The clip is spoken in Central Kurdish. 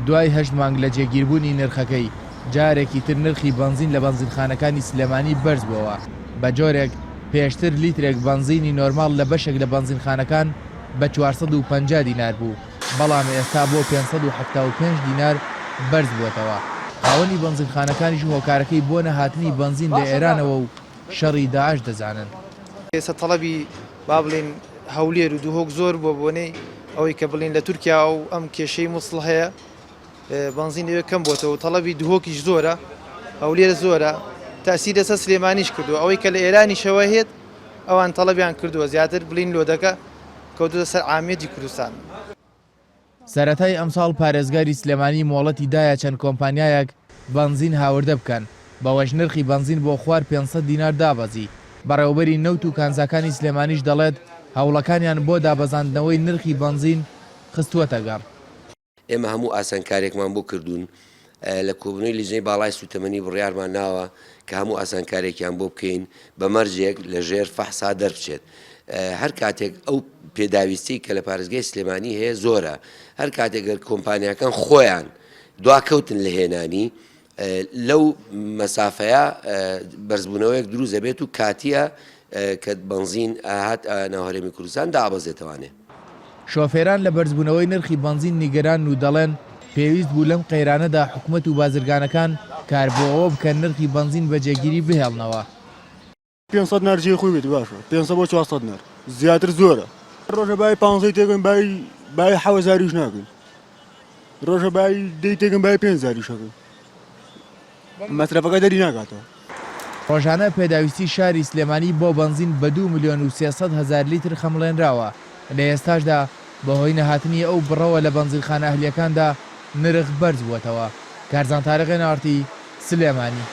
دوای 8 مانگ لە جێگیربوونی نرخەکەی جارێکی تر نرخی بنزین لە بەنزینخانەکانی سلێمانی بەرز بووەوە بە جۆرێک پێشتر لیترێک بنزینی نۆرماڵ لە بەشێک لە بنزینخانەکان بە 450 دینار بوو بەڵام ئێستا بۆ 575 دینار بەرز بووەتەوە. خاوەنی بنزینخانەکانیش هۆکارەکەی بۆ نەهاتنی بنزین لە ئێرانەوە و شەڕی داعش دەزانن. ئێستا تەڵەبی با بڵێن هەولێر و دووهۆک زۆر بۆ بۆنەی ئەوەی کە بڵێن لە تورکیا و ئەم کێشەی مووسڵ هەیە بنزین لەوێ کەم بۆتەوە تەڵەبی دووهۆکیش زۆرە هەولێر زۆرە تاسی دەسە سلێمانیش کردو ئەوەی کە لە ئێرانی شەوە هێت ئەوان تەڵەبیان کردووە زیاتر بڵین لۆدەکە کەوتوتە سەر عامێتی کوردستان. سەرەتای ئەمساڵ پارێزگاری سلێمانی مۆڵەتی دایە چەند کۆمپانیایەک بنزین هاوردە بکەن بەوەش نرخی بنزین بۆ خوار 500 دینار دابەزی. بەڕێوەبەری نەوت و کانزاکانی سلێمانیش دەڵێت هەوڵەکانیان بۆ دابەزاندنەوەی نرخی بنزین خستووەتە گەڕ. ئێمە هەموو ئاسانکارێکمان بۆ کردوون لە کۆبنەوەی لیژنەی باڵای سوتەمەنی بڕیارمان ناوە کە هەموو ئاسانکارێکیان بۆ بکەین بە مەرجێک لە ژێر فەحسا دەربچێت. هەر کاتێک ئەو پێداویستی کە لە پارێزگای سلێمانی هەیە زۆرە هەر کاتێک کۆمپانیەکان خۆیان دواکەوتن لە هێنانی لەو مەسافەیە بەرزبوونەوەیەک دروست دەبێت و کاتیە کە بنزین هات ناوهەرێمی کوردستان دابەزێتەوانێ. شۆفێران لە بەرزبوونەوەی نرخی بنزین نیگەران و دەڵێن پێویست بوو لەم قەیرانەدا حکوومەت و بازرگانەکان کار بۆ ئەوە بکەن نرخی بنزین بە جێگیری بهێڵنەوە. 500 نەرجی خۆی بێت باشە 500 بۆ 400 نەر زیاتر زۆرە ڕۆژە بای 500 تێگەن بای 1000 ناکەین ڕۆژە بای دەی تێگەن بای 500 شەکەین مەترەفەکە دەری ناکاتەوە. ڕۆژانە پێداویستی شاری سلێمانی بۆ بنزین بە 2,300,000 لیتر خەمڵێنراوە لە ئێستاشدا بەهۆی نەهاتنی ئەو بڕەوە لە بنزینخانە ئەهلیەکاندا نرخ بەرز بووەتەوە. کارزان تارەقی ناوەڕتی سلێمانی.